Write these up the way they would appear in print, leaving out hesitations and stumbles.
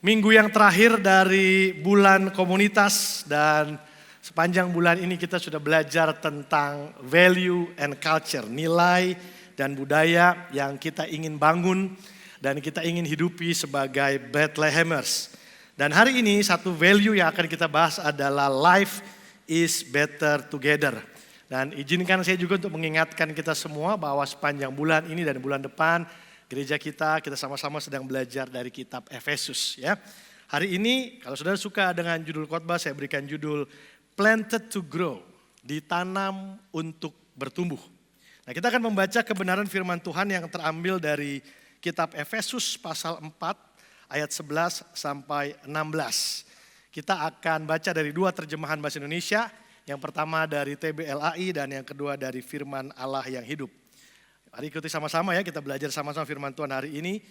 Minggu yang terakhir dari bulan komunitas dan sepanjang bulan ini kita sudah belajar tentang value and culture, nilai dan budaya yang kita ingin bangun dan kita ingin hidupi sebagai Bethlehemers. Dan hari ini satu value yang akan kita bahas adalah life is better together. Dan izinkan saya juga untuk mengingatkan kita semua bahwa sepanjang bulan ini dan bulan depan gereja kita sama-sama sedang belajar dari kitab Efesus ya. Hari ini kalau saudara suka dengan judul khotbah, saya berikan judul Planted to Grow, ditanam untuk bertumbuh. Nah, kita akan membaca kebenaran firman Tuhan yang terambil dari kitab Efesus pasal 4 ayat 11 sampai 16. Kita akan baca dari dua terjemahan bahasa Indonesia, yang pertama dari TBLAI dan yang kedua dari Firman Allah yang hidup. Mari ikuti sama-sama ya, kita belajar sama-sama firman Tuhan hari ini.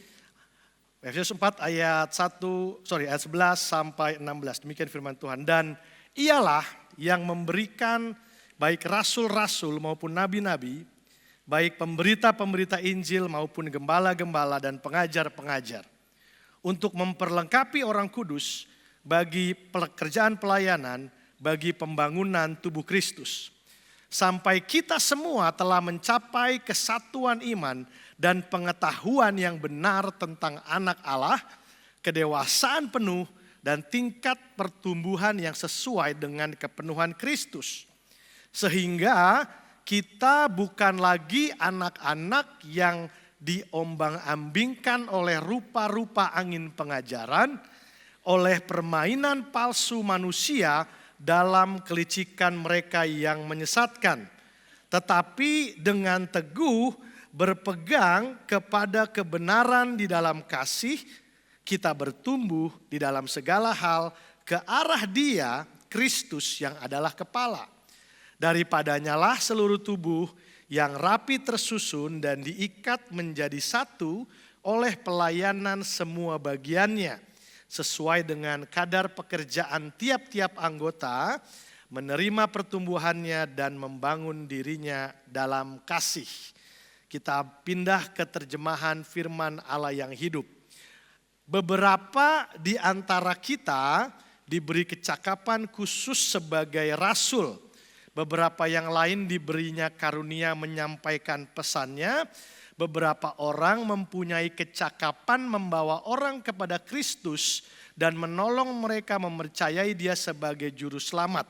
Efesus 4 ayat 11 sampai 16. Demikian firman Tuhan. Dan ialah yang memberikan baik rasul-rasul maupun nabi-nabi, baik pemberita-pemberita Injil maupun gembala-gembala dan pengajar-pengajar, untuk memperlengkapi orang kudus bagi pekerjaan pelayanan, bagi pembangunan tubuh Kristus. Sampai kita semua telah mencapai kesatuan iman dan pengetahuan yang benar tentang anak Allah, kedewasaan penuh dan tingkat pertumbuhan yang sesuai dengan kepenuhan Kristus. Sehingga kita bukan lagi anak-anak yang diombang-ambingkan oleh rupa-rupa angin pengajaran, oleh permainan palsu manusia dalam kelicikan mereka yang menyesatkan. Tetapi dengan teguh berpegang kepada kebenaran di dalam kasih, kita bertumbuh di dalam segala hal ke arah Dia, Kristus yang adalah kepala. Daripadanya lah seluruh tubuh yang rapi tersusun dan diikat menjadi satu oleh pelayanan semua bagiannya, sesuai dengan kadar pekerjaan tiap-tiap anggota, menerima pertumbuhannya dan membangun dirinya dalam kasih. Kita pindah ke terjemahan firman Allah yang hidup. Beberapa di antara kita diberi kecakapan khusus sebagai rasul. Beberapa yang lain diberinya karunia menyampaikan pesannya. Beberapa orang mempunyai kecakapan membawa orang kepada Kristus dan menolong mereka mempercayai Dia sebagai juru selamat.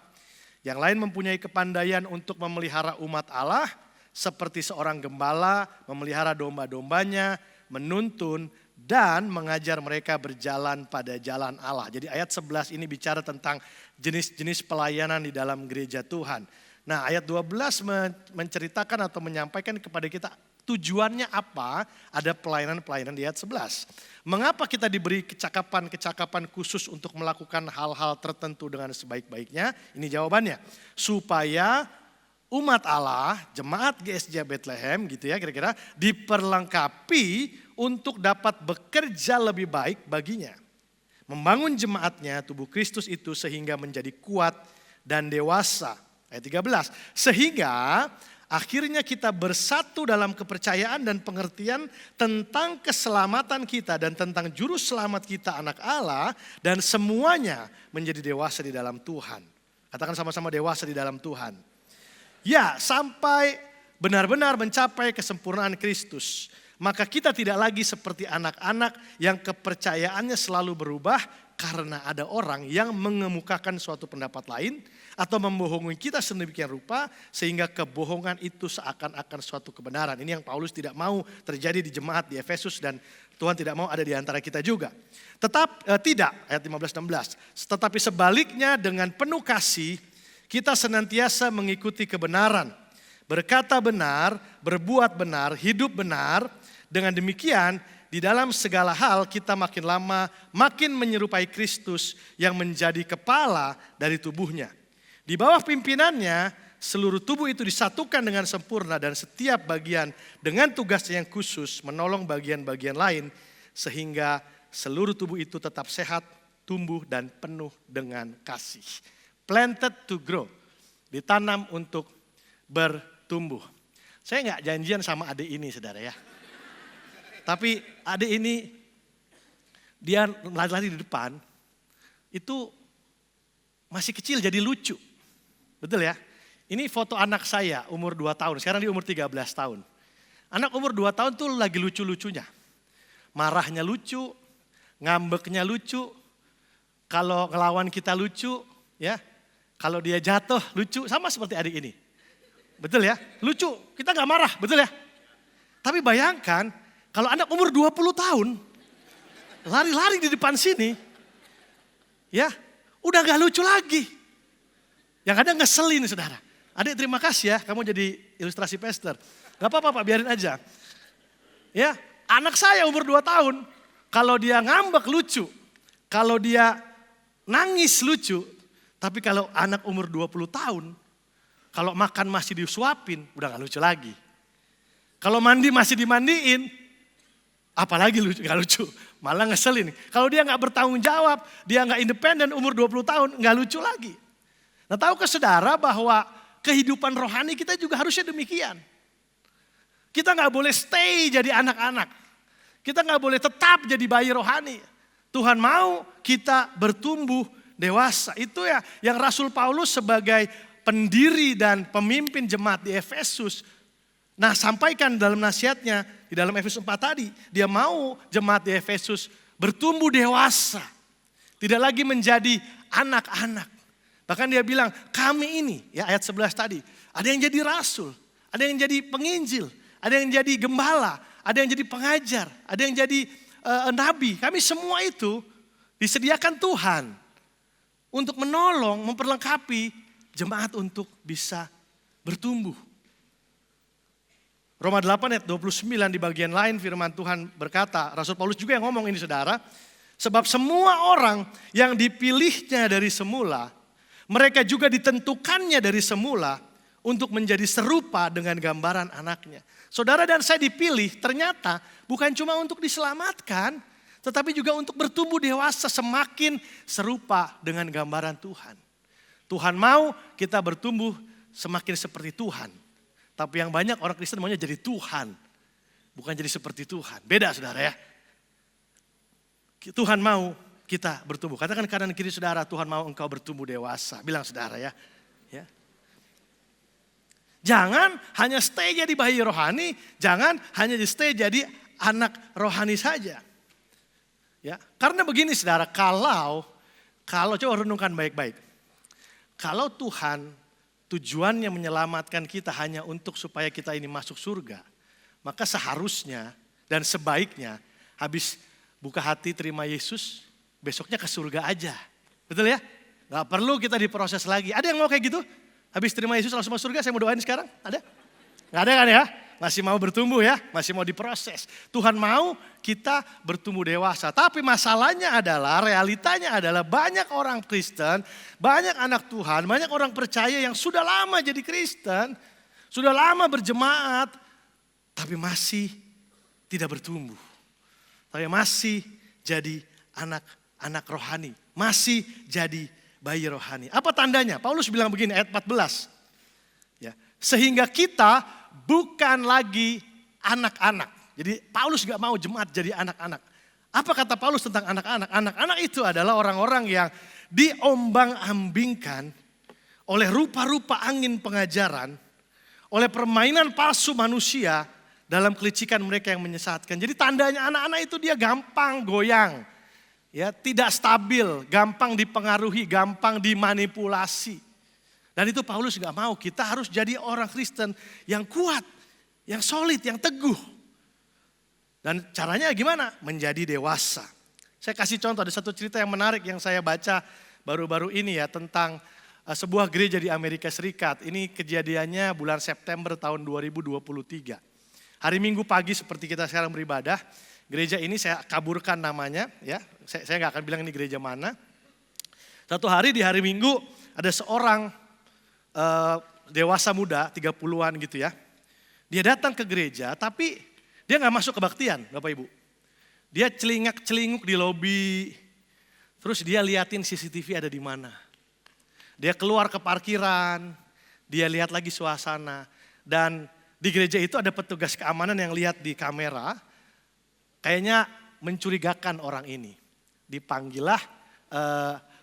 Yang lain mempunyai kepandaian untuk memelihara umat Allah, seperti seorang gembala memelihara domba-dombanya, menuntun dan mengajar mereka berjalan pada jalan Allah. Jadi ayat 11 ini bicara tentang jenis-jenis pelayanan di dalam gereja Tuhan. Nah, ayat 12 menceritakan atau menyampaikan kepada kita tujuannya apa ada pelayanan-pelayanan di ayat 11. Mengapa kita diberi kecakapan-kecakapan khusus untuk melakukan hal-hal tertentu dengan sebaik-baiknya? Ini jawabannya. Supaya umat Allah, jemaat GSJ Bethlehem gitu ya kira-kira, diperlengkapi untuk dapat bekerja lebih baik baginya. Membangun jemaatnya, tubuh Kristus itu sehingga menjadi kuat dan dewasa. Ayat 13. Sehingga akhirnya kita bersatu dalam kepercayaan dan pengertian tentang keselamatan kita dan tentang juru selamat kita anak Allah, dan semuanya menjadi dewasa di dalam Tuhan. Katakan sama-sama, dewasa di dalam Tuhan. Ya, sampai benar-benar mencapai kesempurnaan Kristus. Maka kita tidak lagi seperti anak-anak yang kepercayaannya selalu berubah karena ada orang yang mengemukakan suatu pendapat lain atau membohongi kita sedemikian rupa sehingga kebohongan itu seakan-akan suatu kebenaran. Ini yang Paulus tidak mau terjadi di jemaat di Efesus dan Tuhan tidak mau ada di antara kita juga. Tidak, ayat 15-16. Tetapi sebaliknya dengan penuh kasih kita senantiasa mengikuti kebenaran, berkata benar, berbuat benar, hidup benar. Dengan demikian di dalam segala hal kita makin lama makin menyerupai Kristus yang menjadi kepala dari tubuhnya. Di bawah pimpinannya seluruh tubuh itu disatukan dengan sempurna dan setiap bagian dengan tugasnya yang khusus menolong bagian-bagian lain sehingga seluruh tubuh itu tetap sehat, tumbuh dan penuh dengan kasih. Planted to grow, ditanam untuk bertumbuh. Saya nggak janjian sama adik ini saudara ya. Tapi adik ini dia lari-lari di depan, itu masih kecil jadi lucu. Betul ya? Ini foto anak saya umur 2 tahun, sekarang dia umur 13 tahun. Anak umur 2 tahun tuh lagi lucu-lucunya. Marahnya lucu, ngambeknya lucu, kalau ngelawan kita lucu, ya. Kalau dia jatuh lucu, sama seperti adik ini. Betul ya? Lucu, kita gak marah, betul ya? Tapi bayangkan, kalau anak umur 20 tahun, lari-lari di depan sini, ya, udah gak lucu lagi. Yang ada ngeselin saudara. Adik terima kasih ya, kamu jadi ilustrasi pastor. Gak apa-apa Pak, biarin aja. Ya, anak saya umur 2 tahun, kalau dia ngambek lucu, kalau dia nangis lucu, tapi kalau anak umur 20 tahun, kalau makan masih disuapin, udah gak lucu lagi. Kalau mandi masih dimandiin, apalagi lucu, gak lucu, malah ngeselin. Kalau dia gak bertanggung jawab, dia gak independen umur 20 tahun, gak lucu lagi. Nah tahukah saudara bahwa kehidupan rohani kita juga harusnya demikian. Kita gak boleh stay jadi anak-anak. Kita gak boleh tetap jadi bayi rohani. Tuhan mau kita bertumbuh dewasa. Itu ya yang Rasul Paulus sebagai pendiri dan pemimpin jemaat di Efesus. Nah sampaikan dalam nasihatnya di dalam Efesus 4 tadi. Dia mau jemaat di Efesus bertumbuh dewasa. Tidak lagi menjadi anak-anak. Bahkan dia bilang kami ini ya ayat 11 tadi. Ada yang jadi rasul, ada yang jadi penginjil, ada yang jadi gembala, ada yang jadi pengajar, ada yang jadi nabi. Kami semua itu disediakan Tuhan. Untuk menolong, memperlengkapi jemaat untuk bisa bertumbuh. Roma 8 ayat 29 di bagian lain firman Tuhan berkata, Rasul Paulus juga yang ngomong ini saudara. Sebab semua orang yang dipilihnya dari semula, mereka juga ditentukannya dari semula untuk menjadi serupa dengan gambaran anaknya. Saudara dan saya dipilih ternyata bukan cuma untuk diselamatkan, tetapi juga untuk bertumbuh dewasa semakin serupa dengan gambaran Tuhan. Tuhan mau kita bertumbuh semakin seperti Tuhan. Tapi yang banyak orang Kristen maunya jadi Tuhan. Bukan jadi seperti Tuhan. Beda saudara ya. Tuhan mau kita bertumbuh. Katakan kanan kiri saudara, Tuhan mau engkau bertumbuh dewasa. Bilang saudara ya. Ya. Jangan hanya stay jadi bayi rohani. Jangan hanya stay jadi anak rohani saja. Ya, karena begini saudara, kalau coba renungkan baik-baik. Kalau Tuhan tujuannya menyelamatkan kita hanya untuk supaya kita ini masuk surga, maka seharusnya dan sebaiknya habis buka hati terima Yesus, besoknya ke surga aja. Betul ya? Gak perlu kita diproses lagi. Ada yang mau kayak gitu? Habis terima Yesus langsung masuk surga, saya mau doain sekarang? Ada? Gak ada kan ya? Masih mau bertumbuh ya, masih mau diproses. Tuhan mau kita bertumbuh dewasa. Tapi masalahnya adalah, realitanya adalah banyak orang Kristen, banyak anak Tuhan, banyak orang percaya yang sudah lama jadi Kristen, sudah lama berjemaat, tapi masih tidak bertumbuh. Tapi masih jadi anak rohani, masih jadi bayi rohani. Apa tandanya? Paulus bilang begini ayat 14. Ya, sehingga kita bukan lagi anak-anak. Jadi Paulus gak mau jemaat jadi anak-anak. Apa kata Paulus tentang anak-anak? Anak-anak itu adalah orang-orang yang diombang-ambingkan oleh rupa-rupa angin pengajaran, oleh permainan palsu manusia dalam kelicikan mereka yang menyesatkan. Jadi tandanya anak-anak itu dia gampang goyang, ya, tidak stabil, gampang dipengaruhi, gampang dimanipulasi. Dan itu Paulus gak mau, kita harus jadi orang Kristen yang kuat, yang solid, yang teguh. Dan caranya gimana? Menjadi dewasa. Saya kasih contoh, ada satu cerita yang menarik yang saya baca baru-baru ini ya, tentang sebuah gereja di Amerika Serikat. Ini kejadiannya bulan September tahun 2023. Hari Minggu pagi seperti kita sekarang beribadah, gereja ini saya kaburkan namanya, ya. Saya gak akan bilang ini gereja mana. Satu hari di hari Minggu ada seorang dewasa muda 30-an gitu ya. Dia datang ke gereja tapi dia gak masuk kebaktian Bapak Ibu. Dia celingak-celinguk di lobi. Terus dia liatin CCTV ada di mana. Dia keluar ke parkiran. Dia lihat lagi suasana. Dan di gereja itu ada petugas keamanan yang lihat di kamera. Kayaknya mencurigakan orang ini. dipanggillah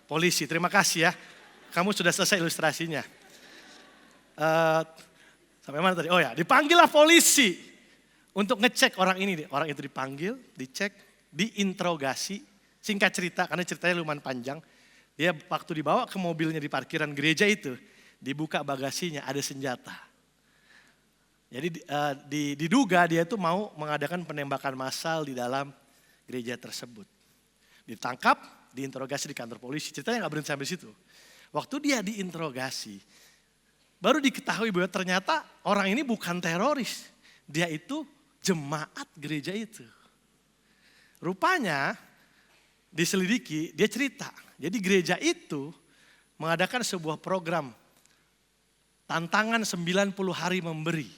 polisi. Terima kasih ya, kamu sudah selesai ilustrasinya. Sampai mana tadi? Oh ya, dipanggillah polisi untuk ngecek orang ini. Orang itu dipanggil, dicek, diinterogasi. Singkat cerita, karena ceritanya lumayan panjang. Dia waktu dibawa ke mobilnya di parkiran gereja itu, dibuka bagasinya, ada senjata. Jadi diduga dia itu mau mengadakan penembakan massal di dalam gereja tersebut. Ditangkap, diinterogasi di kantor polisi. Ceritanya nggak berhenti sampai situ. Waktu dia diinterogasi, baru diketahui bahwa ternyata orang ini bukan teroris. Dia itu jemaat gereja itu. Rupanya diselidiki, dia cerita. Jadi gereja itu mengadakan sebuah program tantangan 90 hari memberi.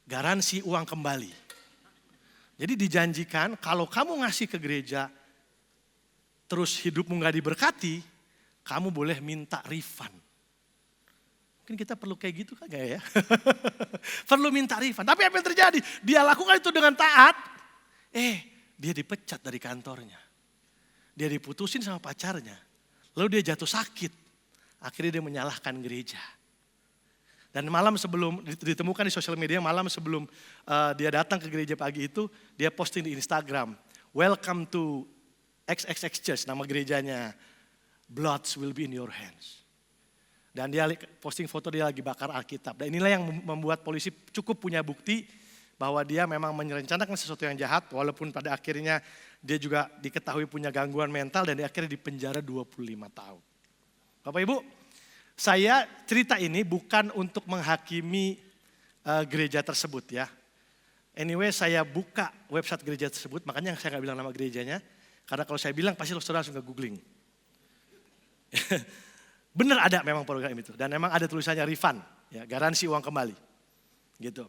Garansi uang kembali. Jadi dijanjikan kalau kamu ngasih ke gereja, terus hidupmu gak diberkati, kamu boleh minta refund. Mungkin kita perlu kayak gitu kan gak ya? Perlu minta refund. Tapi apa yang terjadi? Dia lakukan itu dengan taat. Dia dipecat dari kantornya. Dia diputusin sama pacarnya. Lalu dia jatuh sakit. Akhirnya dia menyalahkan gereja. Dan malam sebelum ditemukan di sosial media, malam sebelum dia datang ke gereja pagi itu, dia posting di Instagram. Welcome to XXX Church, nama gerejanya. Bloods will be in your hands. Dan dia posting foto dia lagi bakar Alkitab. Dan inilah yang membuat polisi cukup punya bukti bahwa dia memang merencanakan sesuatu yang jahat, walaupun pada akhirnya dia juga diketahui punya gangguan mental dan dia akhirnya dipenjara 25 tahun. Bapak Ibu, saya cerita ini bukan untuk menghakimi gereja tersebut ya. Anyway, saya buka website gereja tersebut, makanya saya gak bilang nama gerejanya. Karena kalau saya bilang pasti saudara langsung googling. Benar ada memang program itu dan memang ada tulisannya refund, ya, garansi uang kembali. Gitu.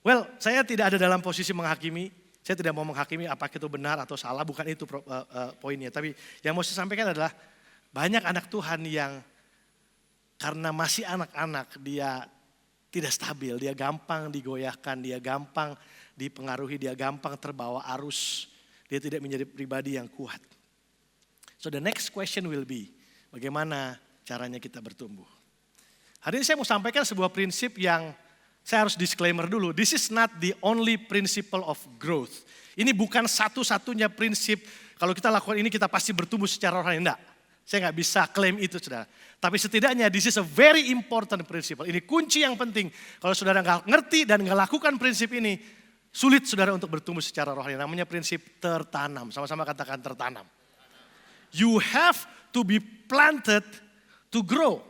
Well, saya tidak ada dalam posisi menghakimi, saya tidak mau menghakimi apakah itu benar atau salah, bukan itu poinnya. Tapi yang mau saya sampaikan adalah banyak anak Tuhan yang karena masih anak-anak dia tidak stabil, dia gampang digoyahkan, dia gampang dipengaruhi, dia gampang terbawa arus, dia tidak menjadi pribadi yang kuat. So the next question will be, bagaimana caranya kita bertumbuh? Hari ini saya mau sampaikan sebuah prinsip yang saya harus disclaimer dulu, this is not the only principle of growth. Ini bukan satu-satunya prinsip, kalau kita lakukan ini kita pasti bertumbuh secara rohani. Enggak, saya gak bisa klaim itu saudara. Tapi setidaknya this is a very important principle. Ini kunci yang penting. Kalau saudara gak ngerti dan gak lakukan prinsip ini, sulit saudara untuk bertumbuh secara rohani. Namanya prinsip tertanam, sama-sama katakan tertanam. You have to be planted to grow.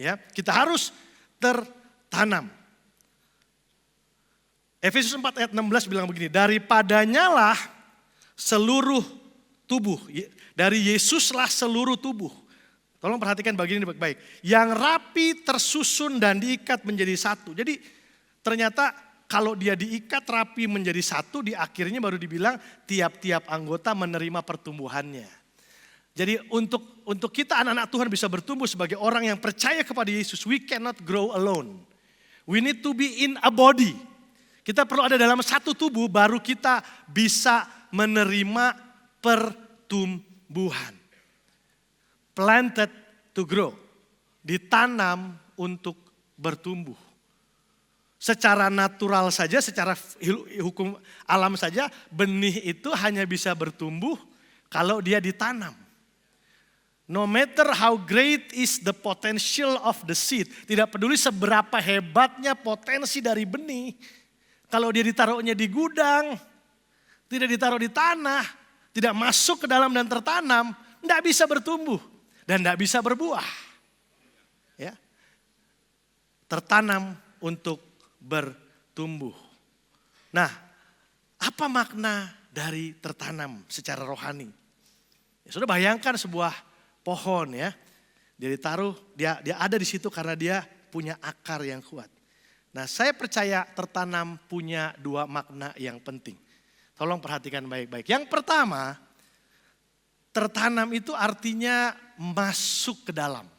Ya, kita harus tertanam. Efesus 4 ayat 16 bilang begini, daripadanya lah seluruh tubuh, dari Yesuslah seluruh tubuh. Tolong perhatikan bagian ini baik-baik. Yang rapi, tersusun dan diikat menjadi satu. Jadi ternyata kalau dia diikat rapi menjadi satu, di akhirnya baru dibilang tiap-tiap anggota menerima pertumbuhannya. Jadi untuk kita anak-anak Tuhan bisa bertumbuh sebagai orang yang percaya kepada Yesus, we cannot grow alone. We need to be in a body. Kita perlu ada dalam satu tubuh baru kita bisa menerima pertumbuhan. Planted to grow. Ditanam untuk bertumbuh. Secara natural saja, secara hukum alam saja, benih itu hanya bisa bertumbuh kalau dia ditanam. No matter how great is the potential of the seed. Tidak peduli seberapa hebatnya potensi dari benih. Kalau dia ditaruhnya di gudang, tidak ditaruh di tanah, tidak masuk ke dalam dan tertanam, tidak bisa bertumbuh dan tidak bisa berbuah. Ya. Tertanam untuk bertumbuh. Nah, apa makna dari tertanam secara rohani? Ya, sudah bayangkan sebuah pohon ya, dia ditaruh, dia ada di situ karena dia punya akar yang kuat. Nah, saya percaya tertanam punya dua makna yang penting. Tolong perhatikan baik-baik. Yang pertama, tertanam itu artinya masuk ke dalam.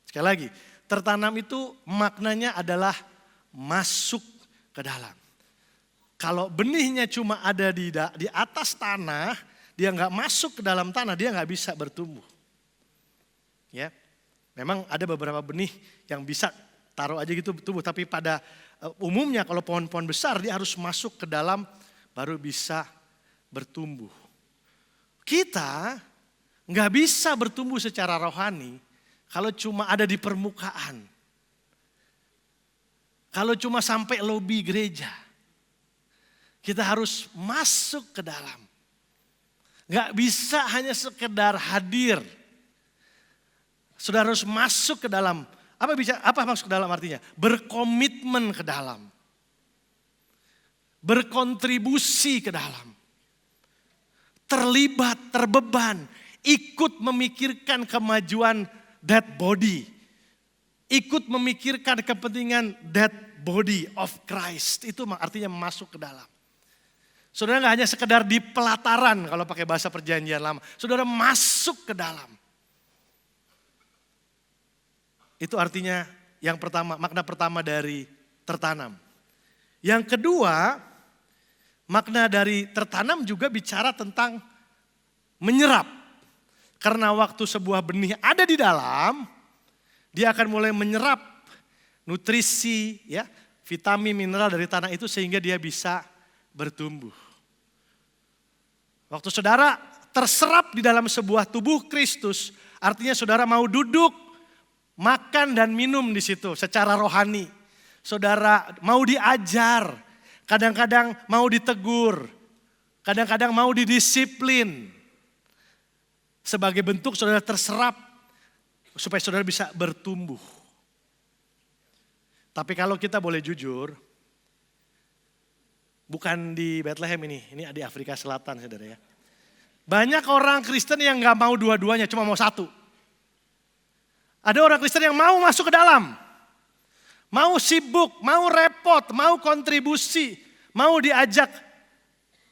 Sekali lagi, tertanam itu maknanya adalah masuk ke dalam. Kalau benihnya cuma ada di atas tanah, dia nggak masuk ke dalam tanah, dia nggak bisa bertumbuh. Ya, memang ada beberapa benih yang bisa taruh aja gitu tumbuh, tapi pada umumnya kalau pohon-pohon besar dia harus masuk ke dalam baru bisa bertumbuh. Kita nggak bisa bertumbuh secara rohani kalau cuma ada di permukaan. Kalau cuma sampai lobi gereja. Kita harus masuk ke dalam. Gak bisa hanya sekedar hadir. Saudara harus masuk ke dalam. Apa maksud ke dalam artinya? Berkomitmen ke dalam. Berkontribusi ke dalam. Terlibat, terbeban. Ikut memikirkan kemajuan that body. Ikut memikirkan kepentingan that body of Christ. Itu artinya masuk ke dalam. Saudara gak hanya sekedar di pelataran kalau pakai bahasa perjanjian lama. Saudara masuk ke dalam. Itu artinya yang pertama, makna pertama dari tertanam. Yang kedua, makna dari tertanam juga bicara tentang menyerap. Karena waktu sebuah benih ada di dalam, dia akan mulai menyerap nutrisi, ya, vitamin, mineral dari tanah itu sehingga dia bisa bertumbuh. Waktu saudara terserap di dalam sebuah tubuh Kristus, artinya saudara mau duduk, makan dan minum di situ secara rohani. Saudara mau diajar, kadang-kadang mau ditegur, kadang-kadang mau didisiplin. Sebagai bentuk saudara terserap supaya saudara bisa bertumbuh. Tapi kalau kita boleh jujur, bukan di Bethlehem ini di Afrika Selatan saudara ya. Banyak orang Kristen yang gak mau dua-duanya, cuma mau satu. Ada orang Kristen yang mau masuk ke dalam. Mau sibuk, mau repot, mau kontribusi, mau diajak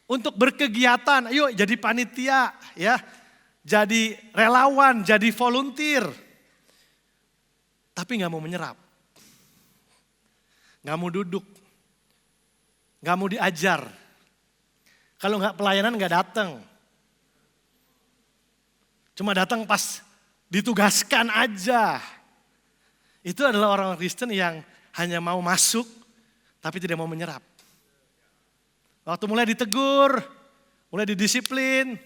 untuk berkegiatan. Ayo jadi panitia ya, jadi relawan, jadi volunteer. Tapi gak mau menyerap. Gak mau duduk. Gak mau diajar. Kalau gak pelayanan gak datang. Cuma datang pas ditugaskan aja. Itu adalah orang Kristen yang hanya mau masuk tapi tidak mau menyerap. Waktu mulai ditegur, mulai didisiplin.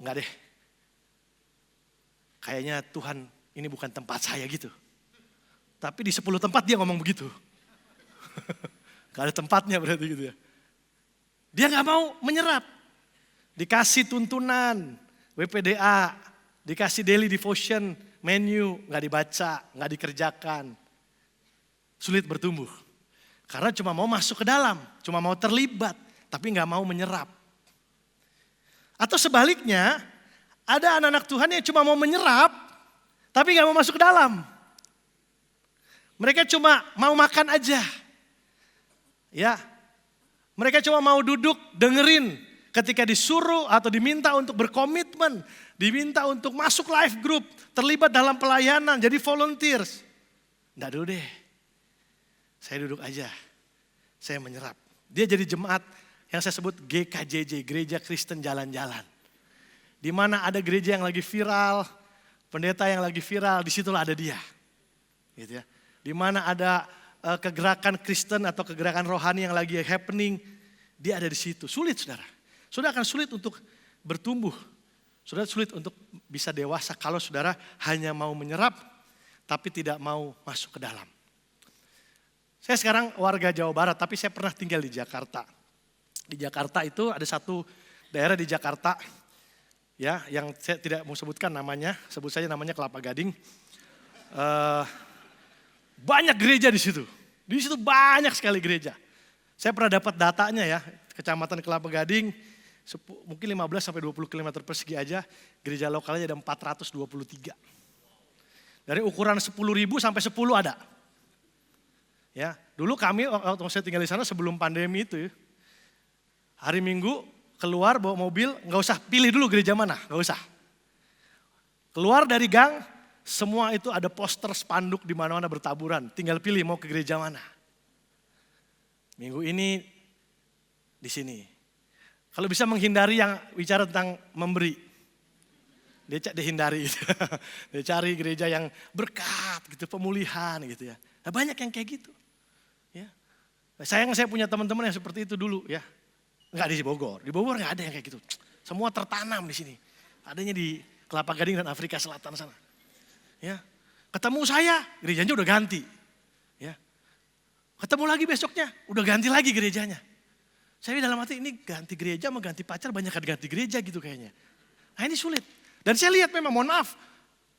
Enggak deh. Kayaknya Tuhan ini bukan tempat saya gitu. Tapi di 10 tempat dia ngomong begitu. Gak ada tempatnya berarti gitu ya. Dia gak mau menyerap. Dikasih tuntunan, WPDA, dikasih daily devotion, menu, gak dibaca, gak dikerjakan. Sulit bertumbuh. Karena cuma mau masuk ke dalam, cuma mau terlibat, tapi gak mau menyerap. Atau sebaliknya, ada anak-anak Tuhan yang cuma mau menyerap, tapi gak mau masuk ke dalam. Mereka cuma mau makan aja. Ya, mereka cuma mau duduk dengerin ketika disuruh atau diminta untuk berkomitmen, diminta untuk masuk life group, terlibat dalam pelayanan, jadi volunteers. Nggak dulu deh, saya duduk aja, saya menyerap. Dia jadi jemaat yang saya sebut GKJJ, Gereja Kristen Jalan-Jalan. Di mana ada gereja yang lagi viral, pendeta yang lagi viral, disitulah ada dia. Gitu ya. Di mana ada kegerakan Kristen atau kegerakan rohani yang lagi happening, dia ada di situ. Sulit saudara. Saudara akan sulit untuk bertumbuh. Saudara sulit untuk bisa dewasa kalau saudara hanya mau menyerap tapi tidak mau masuk ke dalam. Saya sekarang warga Jawa Barat tapi saya pernah tinggal di Jakarta. Di Jakarta itu ada satu daerah di Jakarta ya yang saya tidak mau sebutkan namanya, sebut saja namanya Kelapa Gading. Banyak gereja di situ. Di situ banyak sekali gereja. Saya pernah dapat datanya ya, Kecamatan Kelapa Gading, mungkin 15 sampai 20 km persegi aja, gereja lokalnya ada 423. Dari ukuran 10.000 sampai 10 ada. Ya, dulu kami waktu saya tinggal di sana sebelum pandemi itu, hari Minggu keluar bawa mobil, nggak usah pilih dulu gereja mana, nggak usah. Keluar dari gang, semua itu ada poster spanduk di mana-mana bertaburan. Tinggal pilih mau ke gereja mana. Minggu ini di sini. Kalau bisa menghindari yang bicara tentang memberi, dia hindari gitu. Dia cari gereja yang berkat gitu, pemulihan gitu ya. Nah, banyak yang kayak gitu. Ya. Sayang saya punya teman-teman yang seperti itu dulu ya. Enggak di Bogor. Di Bogor enggak ada yang kayak gitu. Semua tertanam di sini. Adanya di Kelapa Gading dan Afrika Selatan sana. Ya. Ketemu saya, gerejanya udah ganti. Ya. Ketemu lagi besoknya, udah ganti lagi gerejanya. Saya dalam hati ini ganti gereja sama ganti pacar banyak kan ganti gereja gitu kayaknya. Nah ini sulit. Dan saya lihat memang mohon maaf,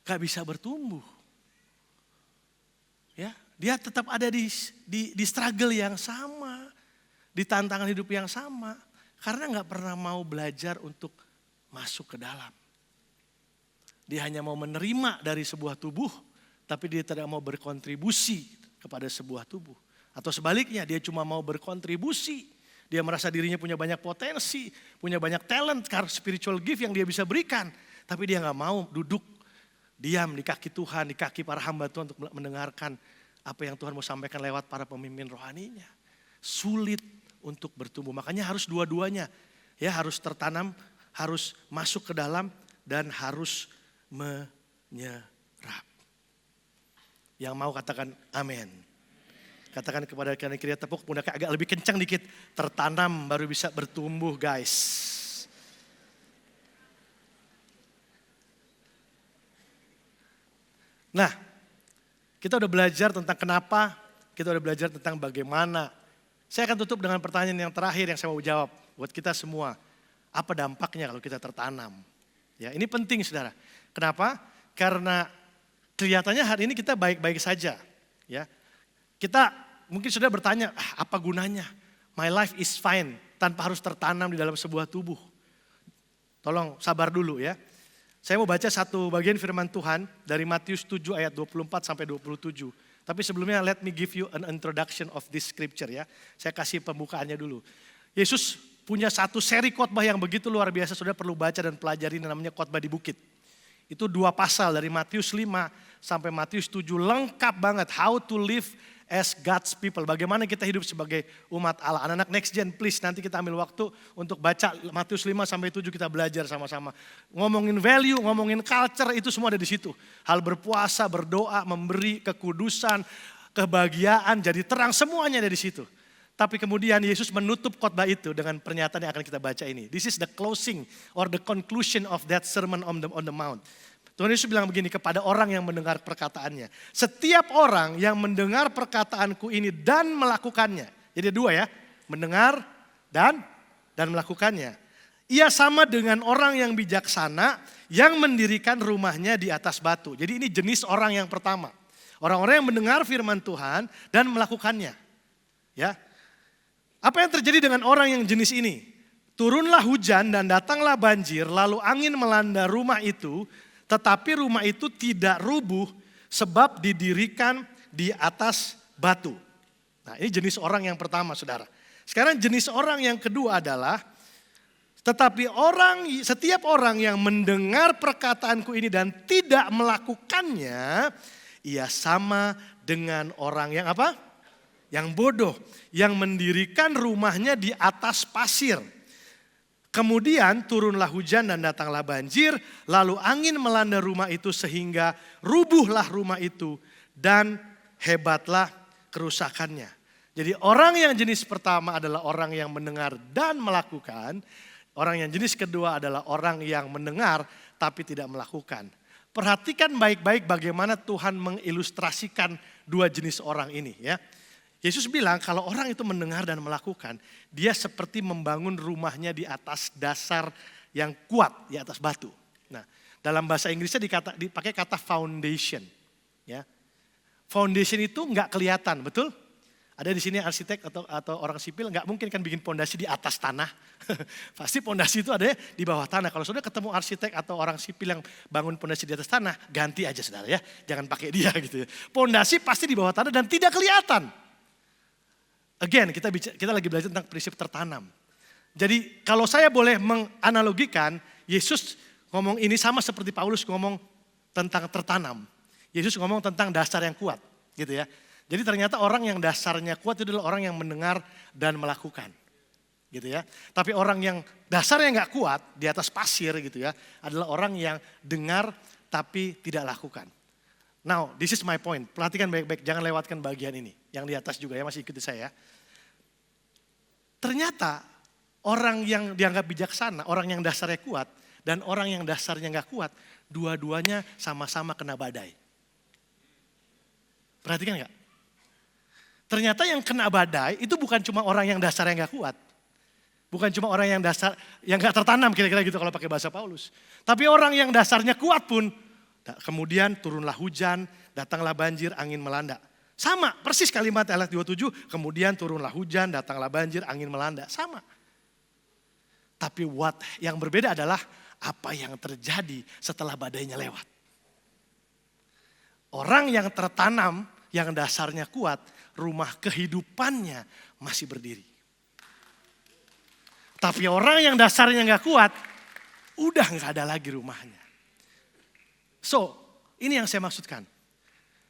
gak bisa bertumbuh. Ya, dia tetap ada di struggle yang sama, di tantangan hidup yang sama, karena gak pernah mau belajar untuk masuk ke dalam. Dia hanya mau menerima dari sebuah tubuh, tapi dia tidak mau berkontribusi kepada sebuah tubuh. Atau sebaliknya, dia cuma mau berkontribusi. Dia merasa dirinya punya banyak potensi, punya banyak talent, spiritual gift yang dia bisa berikan. Tapi dia gak mau duduk, diam di kaki Tuhan, di kaki para hamba Tuhan untuk mendengarkan apa yang Tuhan mau sampaikan lewat para pemimpin rohaninya. Sulit untuk bertumbuh, makanya harus dua-duanya. Ya, harus tertanam, harus masuk ke dalam, dan harus menyerap. Yang mau katakan amin. Katakan kepada kanan kiri tepuk pundaknya agak lebih kencang dikit. Tertanam baru bisa bertumbuh guys. Nah, kita udah belajar tentang kenapa, kita udah belajar tentang bagaimana. Saya akan tutup dengan pertanyaan yang terakhir yang saya mau jawab buat kita semua. Apa dampaknya kalau kita tertanam? Ya, ini penting saudara. Kenapa? Karena kelihatannya hari ini kita baik-baik saja. Ya. Kita mungkin sudah bertanya, apa gunanya? My life is fine, tanpa harus tertanam di dalam sebuah tubuh. Tolong sabar dulu ya. Saya mau baca satu bagian firman Tuhan dari Matius 7 ayat 24 sampai 27. Tapi sebelumnya let me give you an introduction of this scripture ya. Saya kasih pembukaannya dulu. Yesus punya satu seri khotbah yang begitu luar biasa, sudah perlu baca dan pelajari, namanya khotbah di bukit. Itu 2 pasal dari Matius 5 sampai Matius 7 lengkap banget. How to live as God's people. Bagaimana kita hidup sebagai umat Allah. Anak-anak next gen please nanti kita ambil waktu untuk baca Matius 5 sampai 7 kita belajar sama-sama. Ngomongin value, ngomongin culture itu semua ada di situ. Hal berpuasa, berdoa, memberi kekudusan, kebahagiaan, jadi terang semuanya ada di situ. Tapi kemudian Yesus menutup khotbah itu dengan pernyataan yang akan kita baca ini. This is the closing or the conclusion of that sermon on the mount. Tuhan Yesus bilang begini kepada orang yang mendengar perkataannya. Setiap orang yang mendengar perkataanku ini dan melakukannya. Jadi 2 ya, mendengar dan melakukannya. Ia sama dengan orang yang bijaksana yang mendirikan rumahnya di atas batu. Jadi ini jenis orang yang pertama. Orang-orang yang mendengar firman Tuhan dan melakukannya. Ya. Apa yang terjadi dengan orang yang jenis ini? Turunlah hujan dan datanglah banjir, lalu angin melanda rumah itu. Tetapi rumah itu tidak rubuh sebab didirikan di atas batu. Nah ini jenis orang yang pertama saudara. Sekarang jenis orang yang kedua adalah, setiap orang yang mendengar perkataanku ini dan tidak melakukannya, ia sama dengan orang yang apa? Yang bodoh, yang mendirikan rumahnya di atas pasir. Kemudian turunlah hujan dan datanglah banjir, lalu angin melanda rumah itu sehingga rubuhlah rumah itu dan hebatlah kerusakannya. Jadi orang yang jenis pertama adalah orang yang mendengar dan melakukan. Orang yang jenis kedua adalah orang yang mendengar tapi tidak melakukan. Perhatikan baik-baik bagaimana Tuhan mengilustrasikan 2 jenis orang ini ya. Yesus bilang kalau orang itu mendengar dan melakukan, dia seperti membangun rumahnya di atas dasar yang kuat, di atas batu. Nah, dalam bahasa Inggrisnya dipakai kata foundation. Ya. Foundation itu nggak kelihatan, betul? Ada di sini arsitek atau orang sipil nggak mungkin kan bikin pondasi di atas tanah. Pasti pondasi itu ada di bawah tanah. Kalau sudah ketemu arsitek atau orang sipil yang bangun pondasi di atas tanah, ganti aja saudara ya, jangan pakai dia gitu ya. Pondasi pasti di bawah tanah dan tidak kelihatan. Again, kita lagi belajar tentang prinsip tertanam. Jadi kalau saya boleh menganalogikan, Yesus ngomong ini sama seperti Paulus ngomong tentang tertanam. Yesus ngomong tentang dasar yang kuat, gitu ya. Jadi ternyata orang yang dasarnya kuat itu adalah orang yang mendengar dan melakukan. gitu ya. Tapi orang yang dasarnya nggak kuat di atas pasir gitu ya, adalah orang yang dengar tapi tidak lakukan. Now, this is my point. Perhatikan baik-baik, jangan lewatkan bagian ini. Yang di atas juga ya, masih ikuti saya. Ternyata orang yang dianggap bijaksana, orang yang dasarnya kuat, dan orang yang dasarnya nggak kuat, dua-duanya sama-sama kena badai. Perhatikan nggak? Ternyata yang kena badai itu bukan cuma orang yang dasarnya nggak kuat. Bukan cuma orang yang dasar, yang nggak tertanam kira-kira gitu kalau pakai bahasa Paulus. Tapi orang yang dasarnya kuat pun, kemudian turunlah hujan, datanglah banjir, angin melanda. Sama, persis kalimat ayat 27, kemudian turunlah hujan, datanglah banjir, angin melanda. Sama. Tapi yang berbeda adalah apa yang terjadi setelah badainya lewat. Orang yang tertanam, yang dasarnya kuat, rumah kehidupannya masih berdiri. Tapi orang yang dasarnya gak kuat, udah gak ada lagi rumahnya. So, ini yang saya maksudkan.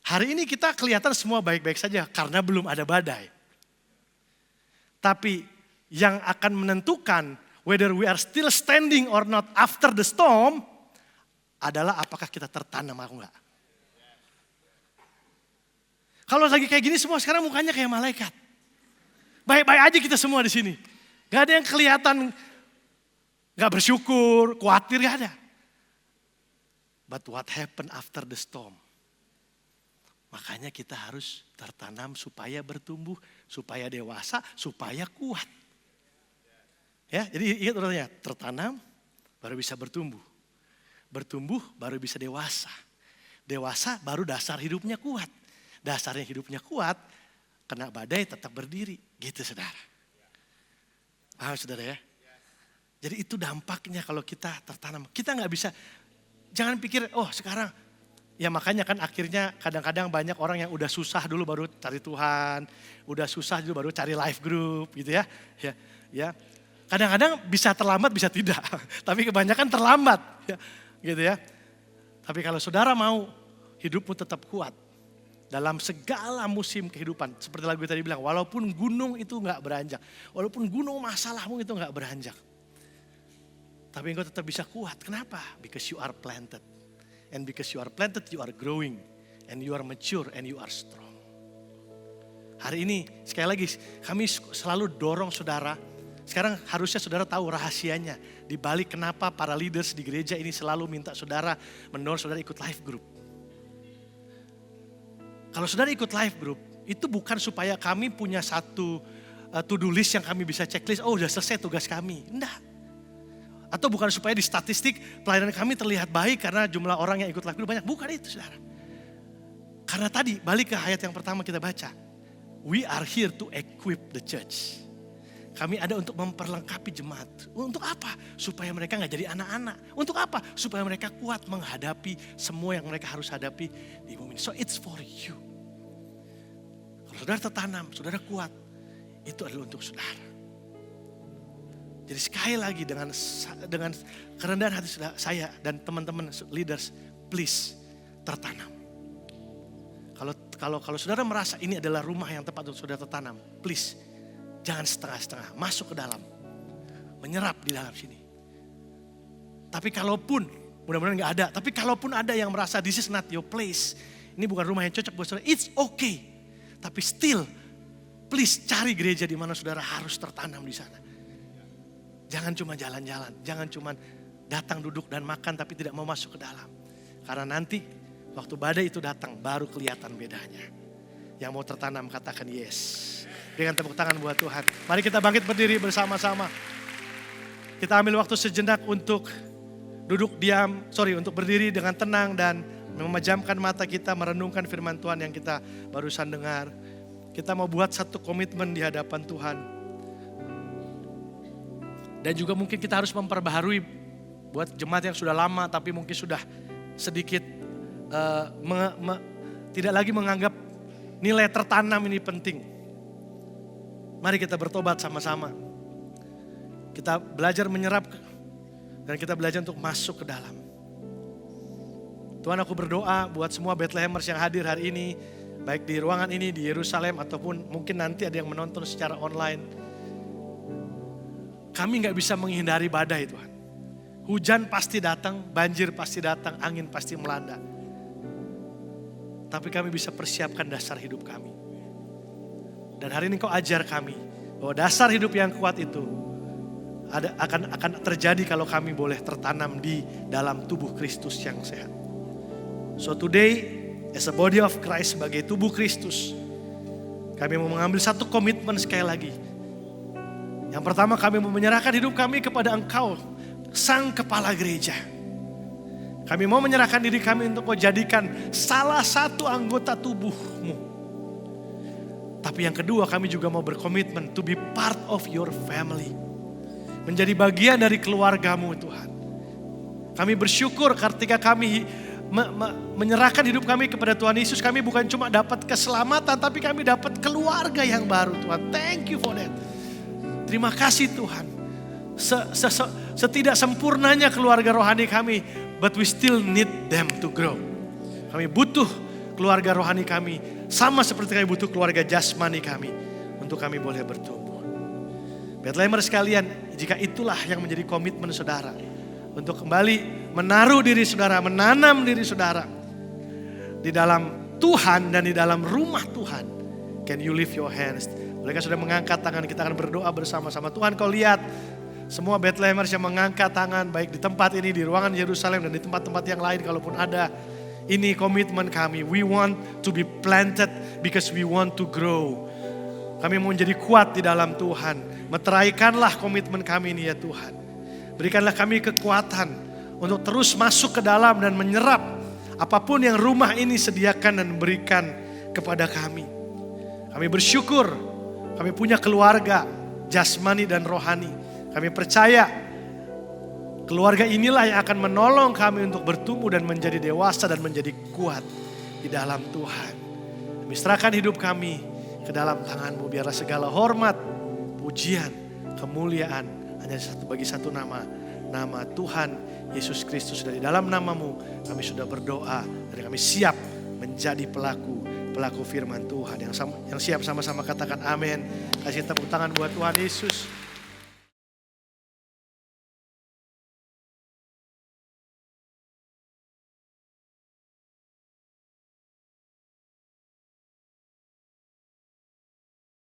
Hari ini kita kelihatan semua baik-baik saja karena belum ada badai. Tapi yang akan menentukan whether we are still standing or not after the storm adalah apakah kita tertanam atau enggak. Kalau lagi kayak gini semua sekarang mukanya kayak malaikat. Baik-baik aja kita semua di sini. Gak ada yang kelihatan gak bersyukur, khawatir, gak ada. But what happened after the storm? Makanya kita harus tertanam supaya bertumbuh, supaya dewasa, supaya kuat. Ya, jadi ingat urutannya, tertanam baru bisa bertumbuh. Bertumbuh baru bisa dewasa. Dewasa baru dasar hidupnya kuat. Dasarnya hidupnya kuat, kena badai tetap berdiri. Gitu saudara. Paham saudara ya? Jadi itu dampaknya kalau kita tertanam. Kita gak bisa, jangan pikir oh sekarang. Ya makanya kan akhirnya kadang-kadang banyak orang yang udah susah dulu baru cari Tuhan. Udah susah dulu baru cari life group gitu ya. Ya. Kadang-kadang bisa terlambat bisa tidak. Tapi kebanyakan terlambat. Ya, gitu ya. Tapi kalau saudara mau hidupmu tetap kuat. Dalam segala musim kehidupan. Seperti lagu tadi bilang, walaupun gunung itu gak beranjak. Walaupun gunung masalahmu itu gak beranjak. Tapi engkau tetap bisa kuat. Kenapa? Because you are planted. And because you are planted, you are growing. And you are mature and you are strong. Hari ini, sekali lagi, kami selalu dorong saudara. Sekarang harusnya saudara tahu rahasianya. Di balik kenapa para leaders di gereja ini selalu minta saudara, mendorong saudara ikut life group. Kalau saudara ikut life group, itu bukan supaya kami punya satu to-do list yang kami bisa checklist. Oh udah selesai tugas kami. Enggak. Atau bukan supaya di statistik pelayanan kami terlihat baik karena jumlah orang yang ikut live group banyak. Bukan itu saudara. Karena tadi balik ke ayat yang pertama kita baca. We are here to equip the church. Kami ada untuk memperlengkapi jemaat. Untuk apa? Supaya mereka gak jadi anak-anak. Untuk apa? Supaya mereka kuat menghadapi semua yang mereka harus hadapi di bumi ini. So it's for you. Kalau saudara tertanam, saudara kuat. Itu adalah untuk saudara. Jadi sekali lagi dengan kerendahan hati saya dan teman-teman leaders, please tertanam. Kalau saudara merasa ini adalah rumah yang tepat untuk saudara tertanam, please jangan setengah-setengah, masuk ke dalam, menyerap di dalam sini. Tapi kalaupun, mudah-mudahan gak ada, tapi kalaupun ada yang merasa this is not your place, ini bukan rumah yang cocok buat saudara, it's okay. Tapi still, please cari gereja di mana saudara harus tertanam di sana. Jangan cuma jalan-jalan, jangan cuma datang duduk dan makan tapi tidak mau masuk ke dalam. Karena nanti waktu badai itu datang baru kelihatan bedanya. Yang mau tertanam katakan yes. Dengan tepuk tangan buat Tuhan. Mari kita bangkit berdiri bersama-sama. Kita ambil waktu sejenak untuk untuk berdiri dengan tenang dan memejamkan mata kita merenungkan firman Tuhan yang kita barusan dengar. Kita mau buat satu komitmen di hadapan Tuhan. Dan juga mungkin kita harus memperbaharui buat jemaat yang sudah lama tapi mungkin sudah sedikit tidak lagi menganggap nilai tertanam ini penting. Mari kita bertobat sama-sama. Kita belajar menyerap dan kita belajar untuk masuk ke dalam. Tuhan, aku berdoa buat semua Bethlehemers yang hadir hari ini, baik di ruangan ini di Yerusalem ataupun mungkin nanti ada yang menonton secara online. Kami gak bisa menghindari badai Tuhan. Hujan pasti datang, banjir pasti datang, angin pasti melanda. Tapi kami bisa persiapkan dasar hidup kami. Dan hari ini Kau ajar kami bahwa dasar hidup yang kuat itu akan terjadi kalau kami boleh tertanam di dalam tubuh Kristus yang sehat. So today, as a body of Christ, sebagai tubuh Kristus, kami mau mengambil satu komitmen sekali lagi. Yang pertama, kami mau menyerahkan hidup kami kepada Engkau, Sang Kepala Gereja. Kami mau menyerahkan diri kami untuk Kau jadikan salah satu anggota tubuh-Mu. Tapi yang kedua, kami juga mau berkomitmen to be part of your family. Menjadi bagian dari keluarga-Mu Tuhan. Kami bersyukur ketika kami menyerahkan hidup kami kepada Tuhan Yesus. Kami bukan cuma dapat keselamatan, tapi kami dapat keluarga yang baru Tuhan. Thank you for that. Terima kasih Tuhan. Setidak sempurnanya keluarga rohani kami, but we still need them to grow. Kami butuh keluarga rohani kami, sama seperti kami butuh keluarga jasmani kami, untuk kami boleh bertumbuh. Bethlehemer sekalian, jika itulah yang menjadi komitmen saudara, untuk kembali menaruh diri saudara, menanam diri saudara di dalam Tuhan dan di dalam rumah Tuhan. Can you lift your hands? Mereka sudah mengangkat tangan, kita akan berdoa bersama-sama. Tuhan, Kau lihat semua Bethlehemers yang mengangkat tangan, baik di tempat ini, di ruangan Yerusalem, dan di tempat-tempat yang lain kalaupun ada. Ini komitmen kami. We want to be planted because we want to grow. Kami mau menjadi kuat di dalam Tuhan. Meteraikanlah komitmen kami ini ya Tuhan. Berikanlah kami kekuatan untuk terus masuk ke dalam dan menyerap apapun yang rumah ini sediakan dan berikan kepada kami. Kami bersyukur, kami punya keluarga jasmani dan rohani. Kami percaya keluarga inilah yang akan menolong kami untuk bertumbuh dan menjadi dewasa dan menjadi kuat di dalam Tuhan. Kami serahkan hidup kami ke dalam tangan-Mu. Biarlah segala hormat, pujian, kemuliaan hanya bagi satu nama. Nama Tuhan Yesus Kristus. Dari dalam nama-Mu kami sudah berdoa. Dan kami siap menjadi pelaku firman Tuhan. Yang siap sama-sama katakan amin. Kasih tepuk tangan buat Tuhan Yesus.